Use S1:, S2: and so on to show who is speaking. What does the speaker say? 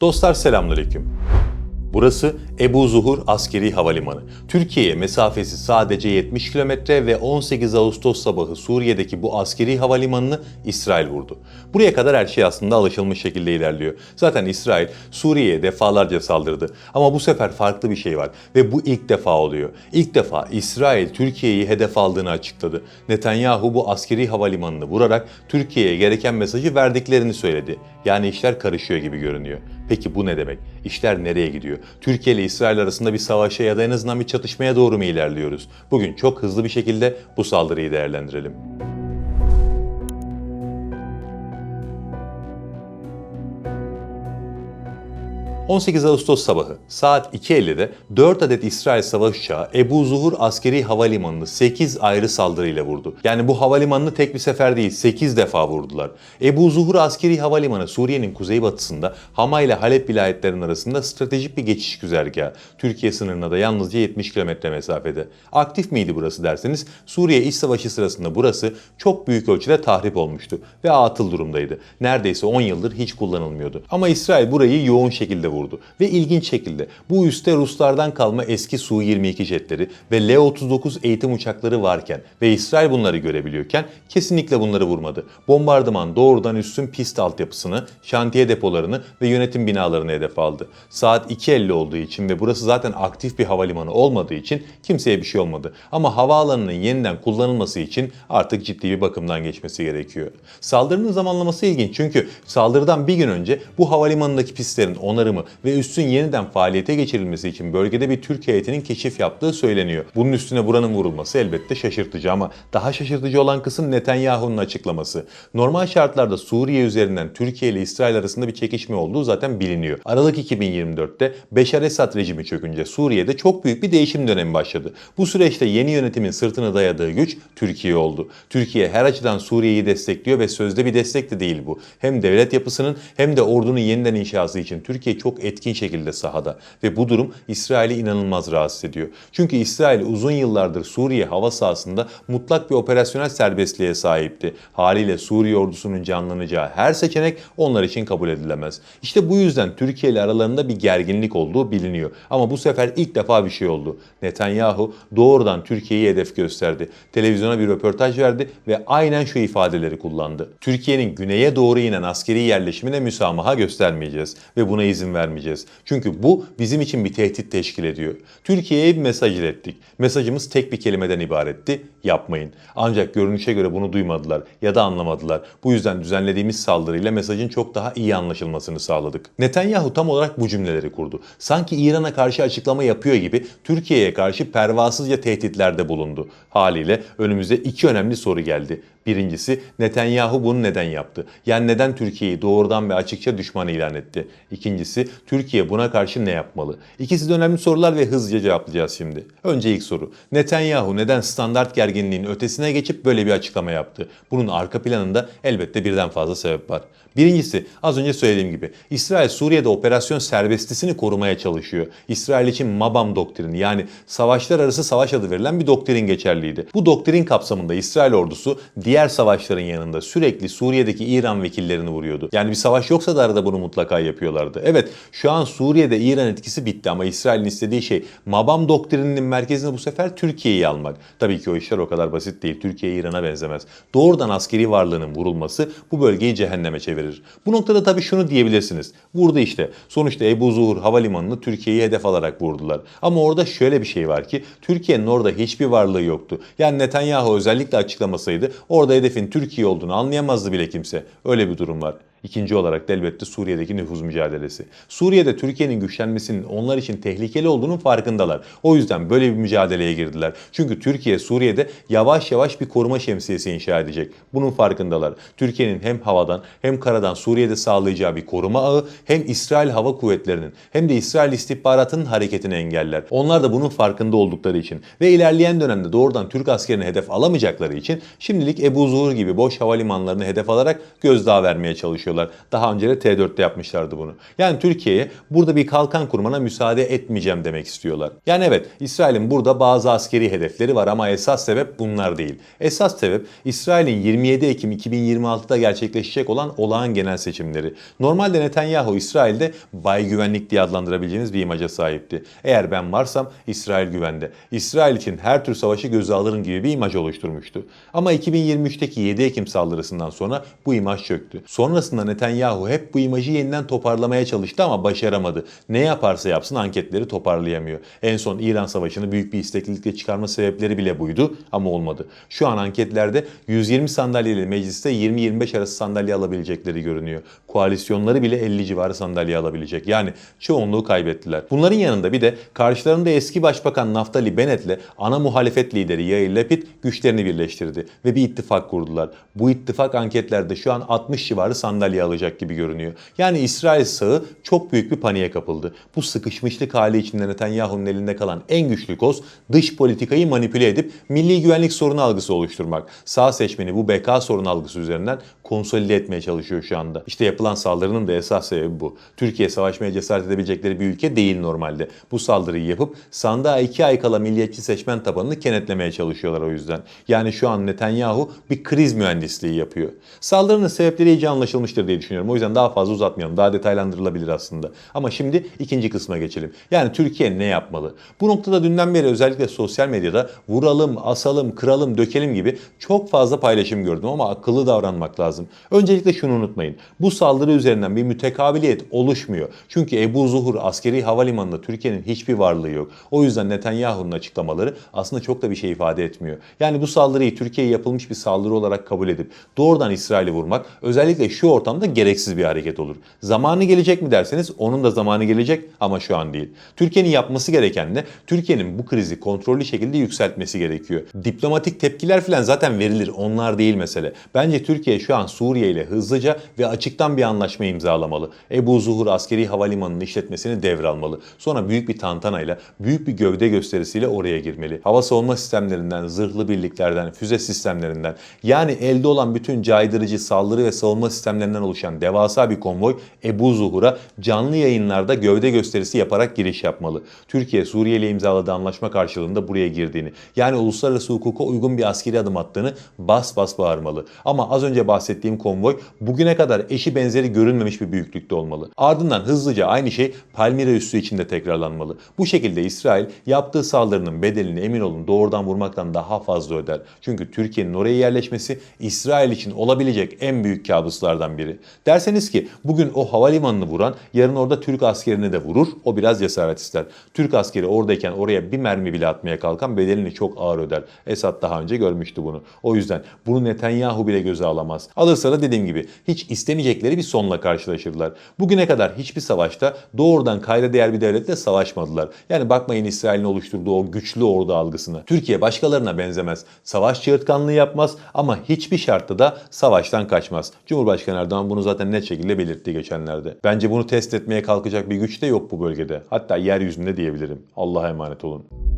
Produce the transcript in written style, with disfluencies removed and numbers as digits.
S1: Dostlar selamünaleyküm. Burası Ebu Zuhur Askeri Havalimanı. Türkiye'ye mesafesi sadece 70 kilometre ve 18 Ağustos sabahı Suriye'deki bu askeri havalimanını İsrail vurdu. Buraya kadar her şey aslında alışılmış şekilde ilerliyor. Zaten İsrail Suriye'ye defalarca saldırdı. Ama bu sefer farklı bir şey var ve bu ilk defa oluyor. İlk defa İsrail Türkiye'yi hedef aldığını açıkladı. Netanyahu bu askeri havalimanını vurarak Türkiye'ye gereken mesajı verdiklerini söyledi. Yani işler karışıyor gibi görünüyor. Peki bu ne demek? İşler nereye gidiyor? Türkiye ile İsrail arasında bir savaşa ya da en azından bir çatışmaya doğru mu ilerliyoruz? Bugün çok hızlı bir şekilde bu saldırıyı değerlendirelim. 18 Ağustos sabahı saat 2.50'de 4 adet İsrail savaş uçağı Ebu Zuhur Askeri Havalimanı'nı 8 ayrı saldırıyla vurdu. Yani bu havalimanını tek bir sefer değil 8 defa vurdular. Ebu Zuhur Askeri Havalimanı Suriye'nin kuzeybatısında Hama ile Halep vilayetlerinin arasında stratejik bir geçiş güzergahı. Türkiye sınırına da yalnızca 70 kilometre mesafede. Aktif miydi burası derseniz Suriye İç Savaşı sırasında burası çok büyük ölçüde tahrip olmuştu ve atıl durumdaydı. Neredeyse 10 yıldır hiç kullanılmıyordu. Ama İsrail burayı yoğun şekilde vurdu. Ve ilginç şekilde bu üste Ruslardan kalma eski Su-22 jetleri ve L-39 eğitim uçakları varken ve İsrail bunları görebiliyorken kesinlikle bunları vurmadı. Bombardıman doğrudan üssün pist altyapısını, şantiye depolarını ve yönetim binalarını hedef aldı. Saat 2.50 olduğu için ve burası zaten aktif bir havalimanı olmadığı için kimseye bir şey olmadı. Ama havaalanının yeniden kullanılması için artık ciddi bir bakımdan geçmesi gerekiyor. Saldırının zamanlaması ilginç çünkü saldırıdan bir gün önce bu havalimanındaki pistlerin onarımı ve üssün yeniden faaliyete geçirilmesi için bölgede bir Türk heyetinin keşif yaptığı söyleniyor. Bunun üstüne buranın vurulması elbette şaşırtıcı ama daha şaşırtıcı olan kısım Netanyahu'nun açıklaması. Normal şartlarda Suriye üzerinden Türkiye ile İsrail arasında bir çekişme olduğu zaten biliniyor. Aralık 2024'te Beşar Esad rejimi çökünce Suriye'de çok büyük bir değişim dönemi başladı. Bu süreçte yeni yönetimin sırtını dayadığı güç Türkiye oldu. Türkiye her açıdan Suriye'yi destekliyor ve sözde bir destek de değil bu. Hem devlet yapısının hem de ordunun yeniden inşası için Türkiye çok etkin şekilde sahada ve bu durum İsrail'i inanılmaz rahatsız ediyor. Çünkü İsrail uzun yıllardır Suriye hava sahasında mutlak bir operasyonel serbestliğe sahipti. Haliyle Suriye ordusunun canlanacağı her seçenek onlar için kabul edilemez. İşte bu yüzden Türkiye ile aralarında bir gerginlik olduğu biliniyor. Ama bu sefer ilk defa bir şey oldu. Netanyahu doğrudan Türkiye'yi hedef gösterdi. Televizyona bir röportaj verdi ve aynen şu ifadeleri kullandı. Türkiye'nin güneye doğru inen askeri yerleşimine müsamaha göstermeyeceğiz ve buna izin vermeyeceğiz. Çünkü bu bizim için bir tehdit teşkil ediyor. Türkiye'ye bir mesaj ilettik. Mesajımız tek bir kelimeden ibaretti. Yapmayın. Ancak görünüşe göre bunu duymadılar ya da anlamadılar. Bu yüzden düzenlediğimiz saldırıyla mesajın çok daha iyi anlaşılmasını sağladık. Netanyahu tam olarak bu cümleleri kurdu. Sanki İran'a karşı açıklama yapıyor gibi Türkiye'ye karşı pervasızca tehditlerde bulundu. Haliyle önümüze iki önemli soru geldi. Birincisi Netanyahu bunu neden yaptı? Yani neden Türkiye'yi doğrudan ve açıkça düşman ilan etti? İkincisi Türkiye buna karşı ne yapmalı? İkisi de önemli sorular ve hızlıca cevaplayacağız şimdi. Önce ilk soru. Netanyahu neden standart gerginliğin ötesine geçip böyle bir açıklama yaptı? Bunun arka planında elbette birden fazla sebep var. Birincisi az önce söylediğim gibi İsrail Suriye'de operasyon serbestisini korumaya çalışıyor. İsrail için Mabam doktrini yani savaşlar arası savaş adı verilen bir doktrin geçerliydi. Bu doktrin kapsamında İsrail ordusu diğer savaşların yanında sürekli Suriye'deki İran vekillerini vuruyordu. Yani bir savaş yoksa da arada bunu mutlaka yapıyorlardı. Evet şu an Suriye'de İran etkisi bitti ama İsrail'in istediği şey Mabam doktrininin merkezine bu sefer Türkiye'yi almak. Tabii ki o işler o kadar basit değil. Türkiye İran'a benzemez. Doğrudan askeri varlığının vurulması bu bölgeyi cehenneme çevirir. Bu noktada tabii şunu diyebilirsiniz. Vurdu işte. Sonuçta Ebu Zuhur Havalimanı'nı Türkiye'yi hedef alarak vurdular. Ama orada şöyle bir şey var ki Türkiye'nin orada hiçbir varlığı yoktu. Yani Netanyahu özellikle açıklamasaydı orada hedefin Türkiye olduğunu anlayamazdı bile kimse. Öyle bir durum var. İkinci olarak da elbette Suriye'deki nüfuz mücadelesi. Suriye'de Türkiye'nin güçlenmesinin onlar için tehlikeli olduğunun farkındalar. O yüzden böyle bir mücadeleye girdiler. Çünkü Türkiye Suriye'de yavaş yavaş bir koruma şemsiyesi inşa edecek. Bunun farkındalar. Türkiye'nin hem havadan hem karadan Suriye'de sağlayacağı bir koruma ağı hem İsrail Hava Kuvvetleri'nin hem de İsrail istihbaratının hareketini engeller. Onlar da bunun farkında oldukları için ve ilerleyen dönemde doğrudan Türk askerini hedef alamayacakları için şimdilik Ebu Zuhur gibi boş havalimanlarını hedef alarak gözdağı vermeye çalışıyor. çalışıyorlar. Daha önce de T4'te yapmışlardı bunu. Yani Türkiye'ye burada bir kalkan kurmana müsaade etmeyeceğim demek istiyorlar. Yani evet, İsrail'in burada bazı askeri hedefleri var ama esas sebep bunlar değil. Esas sebep İsrail'in 27 Ekim 2026'da gerçekleşecek olan olağan genel seçimleri. Normalde Netanyahu İsrail'de Bay Güvenlik diye adlandırabileceğimiz bir imaja sahipti. Eğer ben varsam İsrail güvende. İsrail için her tür savaşı göze alırım gibi bir imaj oluşturmuştu. Ama 2023'teki 7 Ekim saldırısından sonra bu imaj çöktü. Sonrasında Netanyahu hep bu imajı yeniden toparlamaya çalıştı ama başaramadı. Ne yaparsa yapsın anketleri toparlayamıyor. En son İran Savaşı'nı büyük bir isteklilikle çıkarma sebepleri bile buydu ama olmadı. Şu an anketlerde 120 sandalyeli mecliste 20-25 arası sandalye alabilecekleri görünüyor. Koalisyonları bile 50 civarı sandalye alabilecek. Yani çoğunluğu kaybettiler. Bunların yanında bir de karşılarında eski Başbakan Naftali Bennett'le ana muhalefet lideri Yair Lapid güçlerini birleştirdi ve bir ittifak kurdular. Bu ittifak anketlerde şu an 60 civarı sandalye alacak gibi görünüyor. Yani İsrail sağı çok büyük bir paniğe kapıldı. Bu sıkışmışlık hali içinde Netanyahu'nun elinde kalan en güçlü koz dış politikayı manipüle edip milli güvenlik sorunu algısı oluşturmak. Sağ seçmeni bu beka sorunu algısı üzerinden konsolide etmeye çalışıyor şu anda. İşte yapılan saldırının da esas sebebi bu. Türkiye savaşmaya cesaret edebilecekleri bir ülke değil normalde. Bu saldırıyı yapıp sandığa 2 ay kala milliyetçi seçmen tabanını kenetlemeye çalışıyorlar o yüzden. Yani şu an Netanyahu bir kriz mühendisliği yapıyor. Saldırının sebepleri iyice anlaşılmıştır diye düşünüyorum. O yüzden daha fazla uzatmayalım. Daha detaylandırılabilir aslında. Ama şimdi ikinci kısma geçelim. Yani Türkiye ne yapmalı? Bu noktada dünden beri özellikle sosyal medyada vuralım, asalım, kıralım, dökelim gibi çok fazla paylaşım gördüm ama akıllı davranmak lazım. Öncelikle şunu unutmayın. Bu saldırı üzerinden bir mütekabiliyet oluşmuyor. Çünkü Ebu Zuhur askeri havalimanında Türkiye'nin hiçbir varlığı yok. O yüzden Netanyahu'nun açıklamaları aslında çok da bir şey ifade etmiyor. Yani bu saldırıyı Türkiye'ye yapılmış bir saldırı olarak kabul edip doğrudan İsrail'i vurmak özellikle şu ortamda gereksiz bir hareket olur. Zamanı gelecek mi derseniz onun da zamanı gelecek ama şu an değil. Türkiye'nin yapması gereken de Türkiye'nin bu krizi kontrollü şekilde yükseltmesi gerekiyor. Diplomatik tepkiler falan zaten verilir. Onlar değil mesele. Bence Türkiye şu an Suriye ile hızlıca ve açıktan bir anlaşma imzalamalı. Ebu Zuhur askeri havalimanının işletmesini devralmalı. Sonra büyük bir tantanayla, büyük bir gövde gösterisiyle oraya girmeli. Hava savunma sistemlerinden, zırhlı birliklerden, füze sistemlerinden yani elde olan bütün caydırıcı saldırı ve savunma sistemlerinden oluşan devasa bir konvoy Ebu Zuhur'a canlı yayınlarda gövde gösterisi yaparak giriş yapmalı. Türkiye Suriye ile imzaladığı anlaşma karşılığında buraya girdiğini yani uluslararası hukuka uygun bir askeri adım attığını bas bas bağırmalı. Ama az önce bahsettiğim konvoy bugüne kadar eşi benzeri görülmemiş bir büyüklükte olmalı. Ardından hızlıca aynı şey Palmira üssü içinde tekrarlanmalı. Bu şekilde İsrail yaptığı saldırının bedelini emin olun doğrudan vurmaktan daha fazla öder. Çünkü Türkiye'nin oraya yerleşmesi İsrail için olabilecek en büyük kabuslardan biri. Derseniz ki bugün o havalimanını vuran yarın orada Türk askerini de vurur. O biraz cesaret ister. Türk askeri oradayken oraya bir mermi bile atmaya kalkan bedelini çok ağır öder. Esad daha önce görmüştü bunu. O yüzden bunu Netanyahu bile göze alamaz. Alırsa da dediğim gibi hiç istemeyecekleri bir sonla karşılaşırlar. Bugüne kadar hiçbir savaşta doğrudan kayda değer bir devletle savaşmadılar. Yani bakmayın İsrail'in oluşturduğu o güçlü ordu algısına. Türkiye başkalarına benzemez. Savaş çığırtkanlığı yapmaz ama hiçbir şartta da savaştan kaçmaz. Cumhurbaşkanı Erdoğan bunu zaten net şekilde belirtti geçenlerde. Bence bunu test etmeye kalkacak bir güç de yok bu bölgede. Hatta yeryüzünde diyebilirim. Allah'a emanet olun.